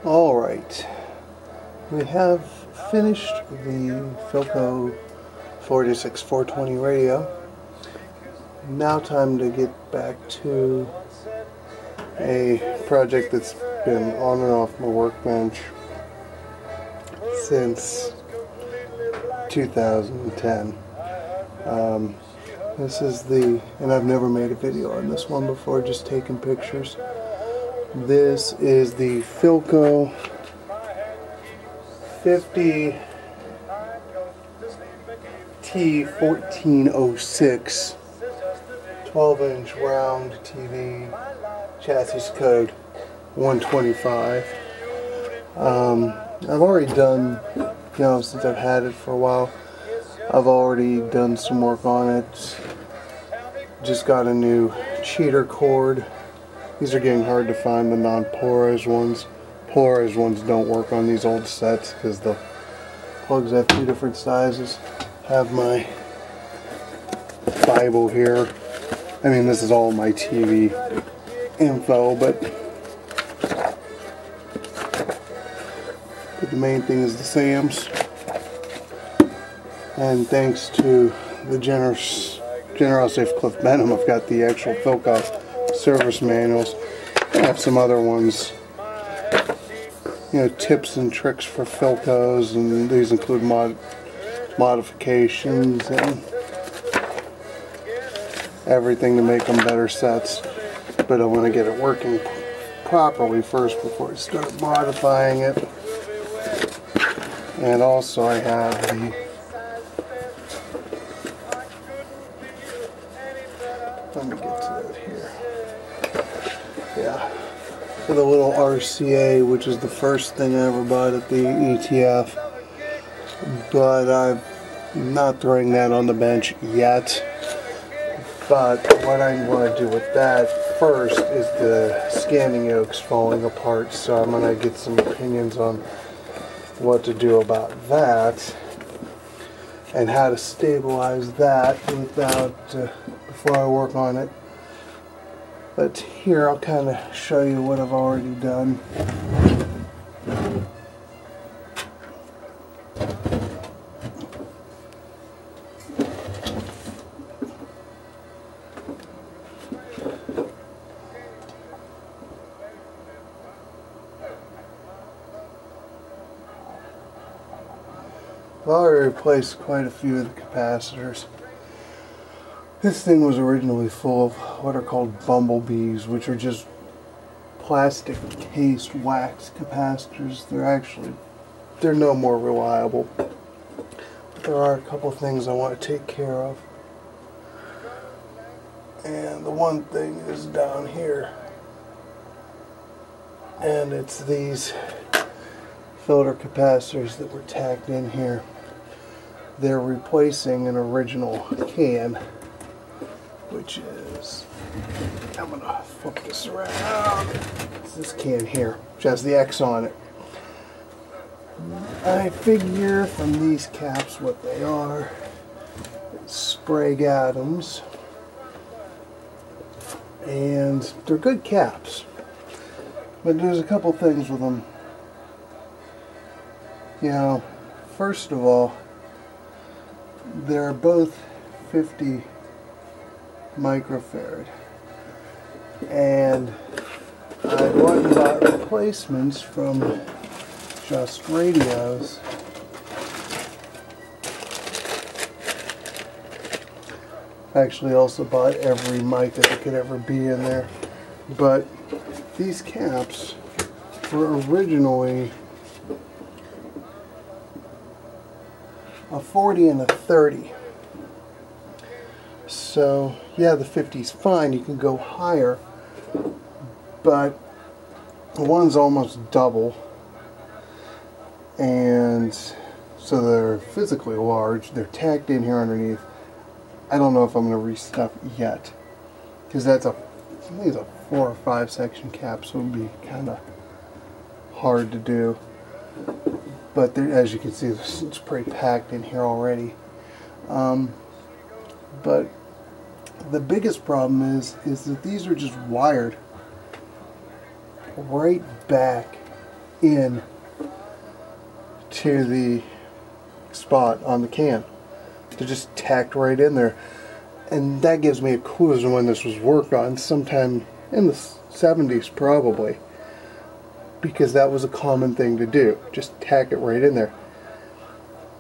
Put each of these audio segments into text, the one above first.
Alright, we have finished the Philco 50-T1406 radio. Now time to get back to a project that's been on and off my workbench since 2010. This is and I've never made a video on this one before, just taking pictures. This is the Philco 50-T1406 12-inch round TV, chassis code 125. I've already done, since I've had it for a while, I've already done some work on it. Just got a new cheater cord. These are getting hard to find, the non-polarized ones. Polarized ones don't work on these old sets because the plugs have two different sizes. Have my Bible here. I mean, this is all my TV info, but the main thing is the SAMs. And thanks to the generosity of Cliff Benham, I've got the actual Philco service manuals. I have some other ones, tips and tricks for Philcos, and these include modifications and everything to make them better sets. But I want to get it working properly first before I start modifying it. And also I have let me get to that here. Yeah, for the little RCA, which is the first thing I ever bought at the ETF, but I'm not throwing that on the bench yet. But what I want to do with that first is the scanning yokes falling apart, so I'm going to get some opinions on what to do about that and how to stabilize that without before I work on it. But here I'll kind of show you what I've already done. I've already replaced quite a few of the capacitors. This thing was originally full of what are called bumblebees, which are just plastic cased wax capacitors. They're no more reliable. But there are a couple of things I want to take care of. And the one thing is down here. And it's these filter capacitors that were tacked in here. They're replacing an original can, which is, I'm going to flip this around. It's this can here, which has the X on it. I figure from these caps what they are. It's Sprague Adams. And they're good caps. But there's a couple things with them. First of all, they're both 50 microfarad, and I went and bought replacements from Just Radios. I actually also bought every mic that there could ever be in there, but these caps were originally a 40 and a 30. So yeah, the 50's fine, you can go higher, but one's almost double, and so they're physically large. They're tacked in here underneath. I don't know if I'm going to restuff yet, because I think it's a 4 or 5 section cap, so it would be kind of hard to do. But there, as you can see, it's pretty packed in here already. But the biggest problem is that these are just wired right back in to the spot on the can. They're just tacked right in there. And that gives me a clue as to when this was worked on, sometime in the 70s probably. Because that was a common thing to do. Just tack it right in there.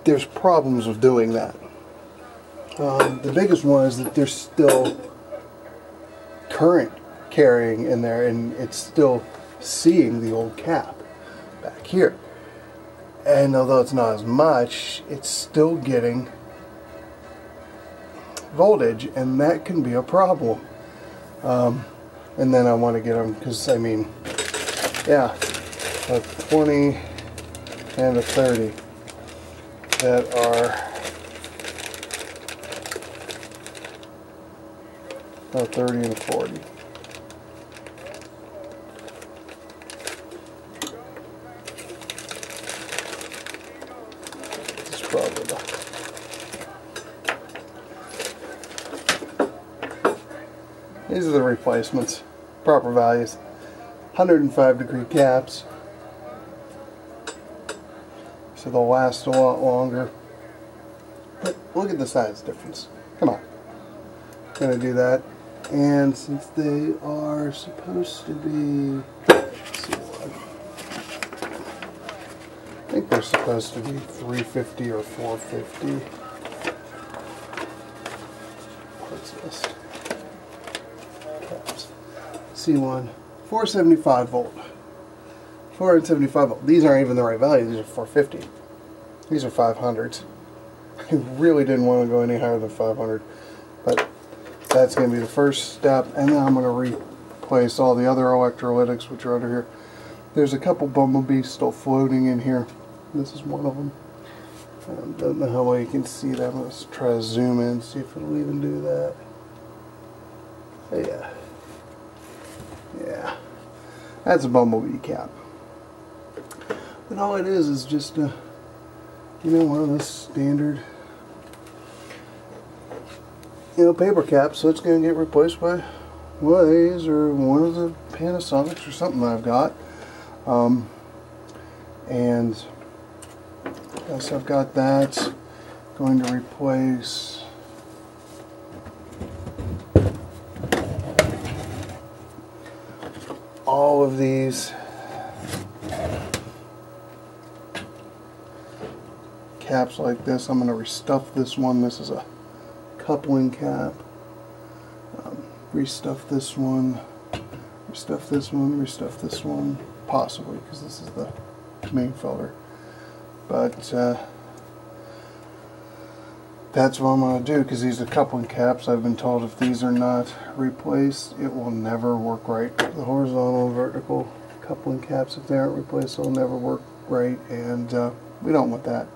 There's problems with doing that. The biggest one is that there's still current carrying in there, and it's still seeing the old cap back here. And although it's not as much, it's still getting voltage, and that can be a problem. And then I want to get them, because I mean, yeah, a 20 and a 30 that are 30 and a 40. This is probably the these are the replacements, proper values. 105-degree caps, so they'll last a lot longer. But look at the size difference. Come on. I'm going to do that. And since they are supposed to be, let's see what, I think they're supposed to be 350 or 450. What's this? Caps. C1, 475 volt. 475 volt. These aren't even the right value. These are 450. These are 500s. I really didn't want to go any higher than 500, but that's going to be the first step, and then I'm going to replace all the other electrolytics which are under here. There's a couple bumblebees still floating in here. This is one of them. I don't know how well you can see that. Let's try to zoom in, see if it'll even do that. Yeah. Yeah. That's a bumblebee cap. But all it is just a, you know, one of the standard, you know, paper caps. So it's going to get replaced by one of these or one of the Panasonics or something that I've got. And yes, I've got that. Going to replace all of these caps like this. I'm going to restuff this one. This is a coupling cap. Restuff this one. Restuff this one. Restuff this one. Possibly, because this is the main filter. But that's what I'm going to do, because these are coupling caps. I've been told if these are not replaced, it will never work right. The horizontal and vertical coupling caps, if they aren't replaced, they'll never work right, and we don't want that.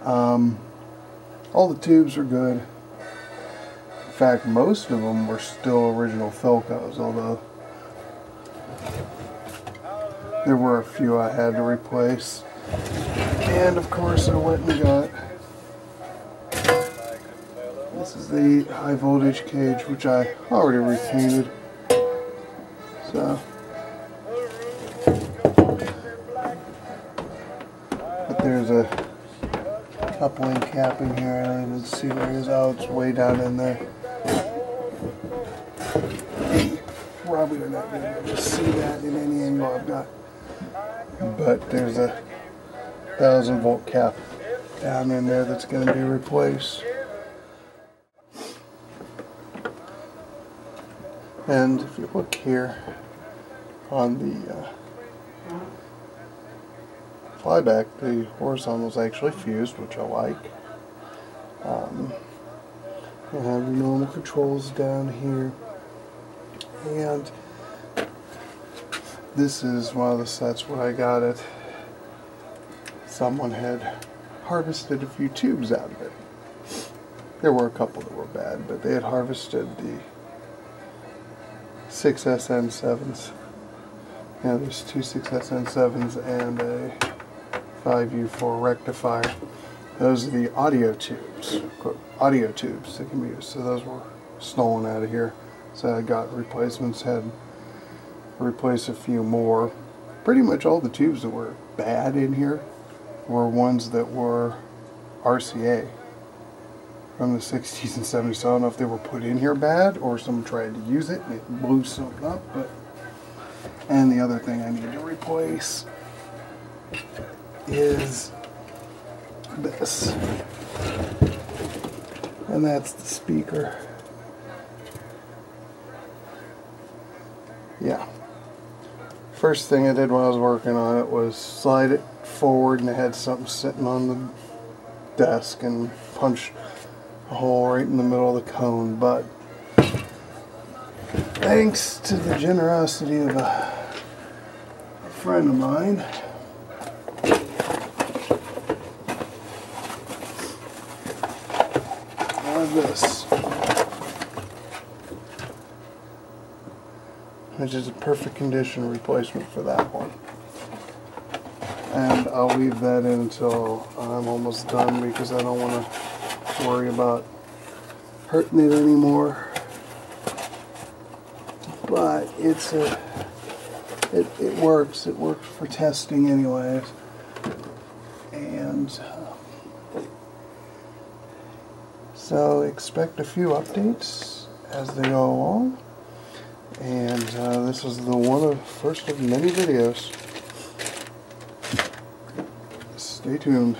All the tubes are good. In fact, most of them were still original Philcos, although there were a few I had to replace. And of course I went and got, this is the high voltage cage, which I already repainted. So, but there's a coupling cap in here. I don't even see where it is. Oh, it's way down in there. Probably not going to be able to see that in any angle I've got. But there's a 1000-volt cap down in there that's going to be replaced. And if you look here on the flyback, the horizontal is actually fused, which I like. I have the normal controls down here. And this is one of the sets where I got it. Someone had harvested a few tubes out of it. There were a couple that were bad, but they had harvested the 6SN7s. Yeah, there's two 6SN7s and a 5U4 rectifier. Those are the audio tubes, audio tubes that can be used. So those were stolen out of here. So I got replacements, had to replace a few more. pretty much all the tubes that were bad in here were ones that were RCA from the 60s and 70s. So I don't know if they were put in here bad or someone tried to use it and it blew something up. But and the other thing I need to replace is this, and that's the speaker. Yeah. First thing I did when I was working on it was slide it forward, and it had something sitting on the desk, and punch a hole right in the middle of the cone. But thanks to the generosity of a friend of mine, I have this, which is a perfect condition replacement for that one. And I'll leave that in until I'm almost done, because I don't want to worry about hurting it anymore. But it's it works. It works for testing anyways. And so expect a few updates as they go along. And this is the first of many videos. Stay tuned.